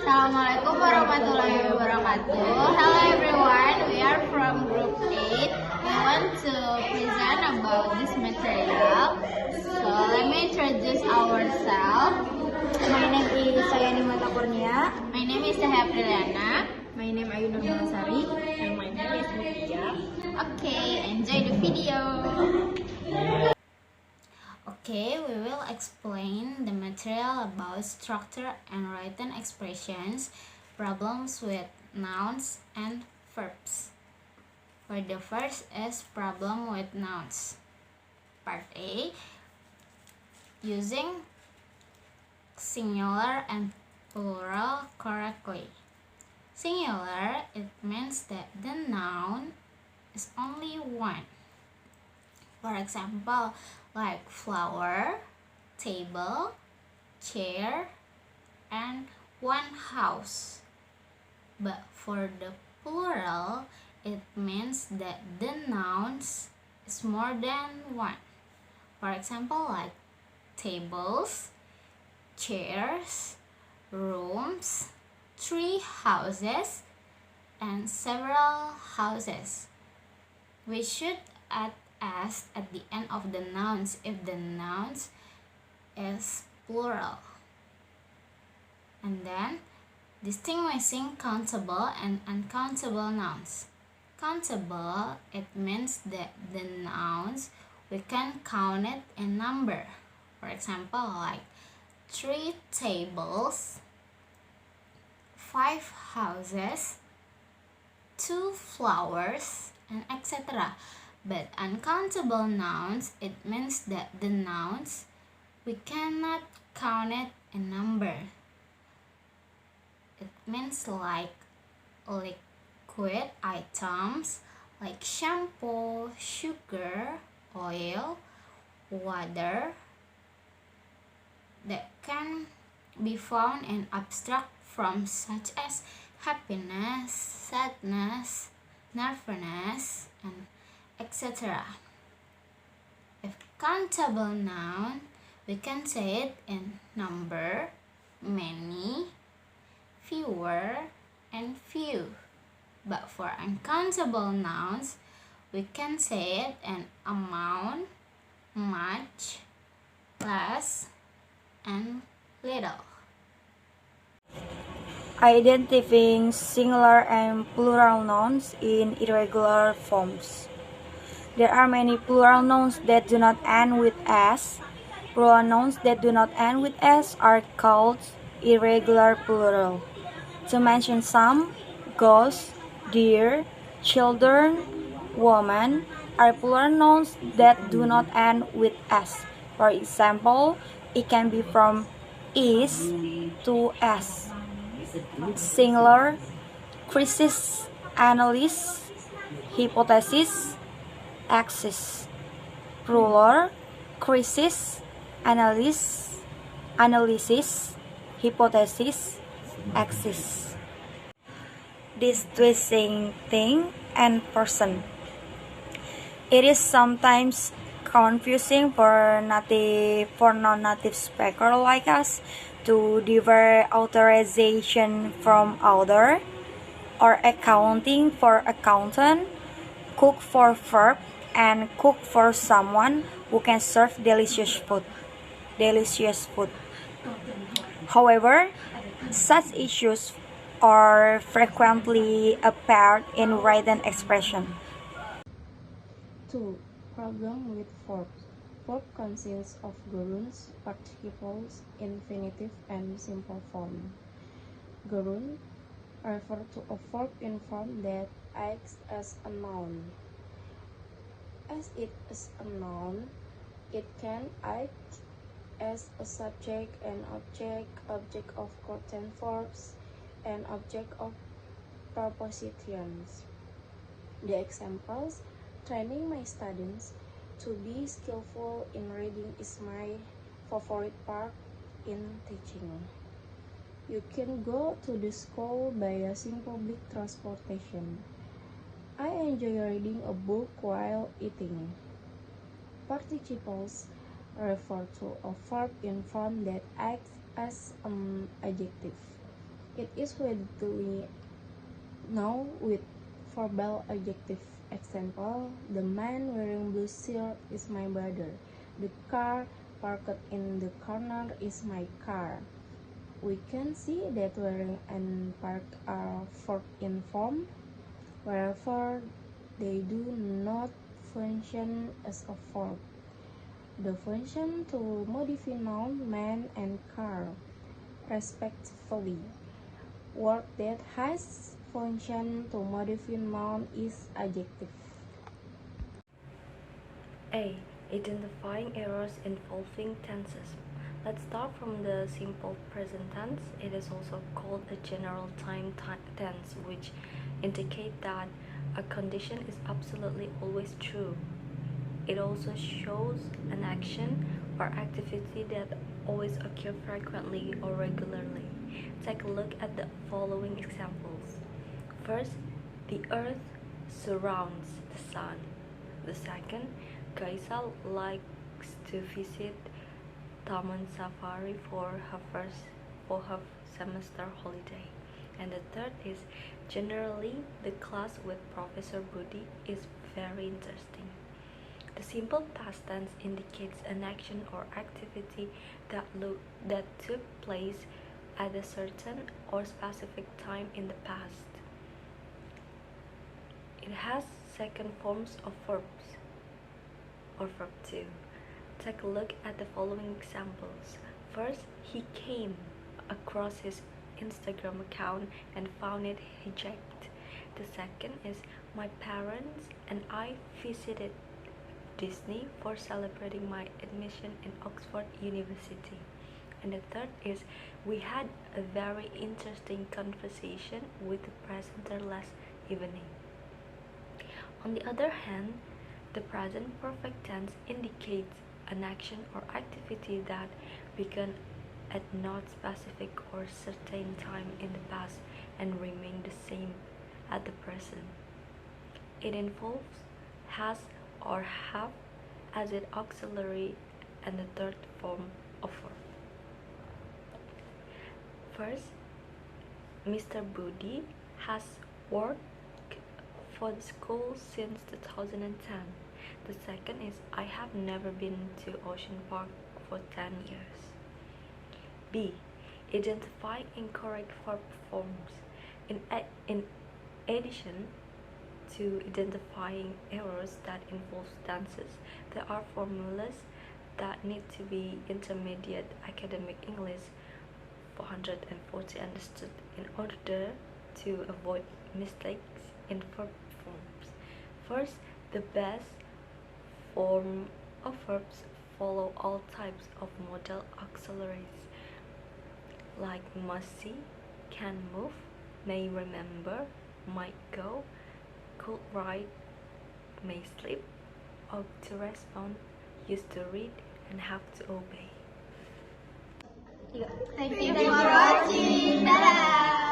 Assalamualaikum warahmatullahi wabarakatuh. Hello everyone, we are from group 8. We want to present about this material. So let me introduce ourselves. My name is Cahyani Kurnia. My name is Cahya Apriliana. My name is Ayu Nurmala Sari. And my name is Mutia. Okay, enjoy the video. Okay, we will explain the material about structure and written expressions, problems with nouns and verbs. For the first is problem with nouns. Part A, using singular and plural correctly. Singular, it means that the noun is only one. For example, like flower, table, chair, and one house. But for the plural, it means that the nouns is more than one. For example, like tables, chairs, rooms, 3 houses, and several houses. We should add s at the end of the nouns if the nouns is plural. And then distinguishing countable and uncountable nouns. Countable, it means that the nouns we can count it in number. For example, like 3 tables, 5 houses, 2 flowers, and etc. But uncountable nouns, it means that the nouns we cannot count it in number. It means like liquid items like shampoo, sugar, oil, water that can be found in abstract forms such as happiness, sadness, nervousness, and etc. If countable noun, we can say it in number, many, fewer, and few. But for uncountable nouns, we can say it in amount, much, less, and little. Identifying singular and plural nouns in irregular forms. There are many plural nouns that do not end with s. Plural nouns that do not end with s are called irregular plural. To mention some, ghost, deer, children, woman are plural nouns that do not end with s. For example, it can be from is to s. Singular, crisis, analysis, hypothesis, axis. Plural, crisis, analysis, hypothesis, axis. Distinguishing thing and person. It is sometimes confusing for non-native speakers like us to differ authorization from author, or accounting for accountant, cook for verb, and cook for someone who can serve delicious food. However, such issues are frequently appear in written expression. 2. Problem with verbs. Verb consists of gerunds, participles, infinitive, and simple form. Gerund refer to a verb in form that acts as a noun. As it is a noun, it can act as a subject and object of content verbs, and object of prepositions. The examples: training my students to be skillful in reading is my favorite part in teaching. You can go to the school by using public transportation. I enjoy reading a book while eating. Participles refer to a verb in form that acts as an adjective. It is widely known with verbal adjective. Example, the man wearing blue shirt is my brother. The car parked in the corner is my car. We can see that wearing and parked are verb in form, wherever they do not function as a verb. The function to modify noun man and car, respectively. Word that has function to modify noun is adjective. A. Identifying errors involving tenses. Let's start from the simple present tense. It is also called a general time tense, which indicates that a condition is absolutely always true. It also shows an action or activity that always occurs frequently or regularly. Take a look at the following examples. First, the earth surrounds the sun. The second, Kaisal likes to visit Taman Safari for her semester holiday. And the third is, generally the class with Professor Budi is very interesting. The simple past tense indicates an action or activity that took place at a certain or specific time in the past. It has second forms of verbs or verb 2. Take a look at the following examples. First, he came across his Instagram account and found it hijacked. The second is, my parents and I visited Disney for celebrating my admission in Oxford University. And the third is, we had a very interesting conversation with the presenter last evening. On the other hand, the present perfect tense indicates an action or activity that began at not specific or certain time in the past and remain the same at the present. It involves has or have as its auxiliary and the third form of verb. First, Mr. Budi has worked for the school since 2010. The second is, I have never been to Ocean Park for 10 years. B. Identify incorrect verb forms. In addition to identifying errors that involve tenses, there are formulas that need to be intermediate academic English 440 understood in order to avoid mistakes in verb forms. First, the best form of verbs follow all types of modal auxiliaries like must see, can move, may remember, might go, could write, may sleep, ought to respond, used to read, and have to obey. Thank you for watching. Dadah.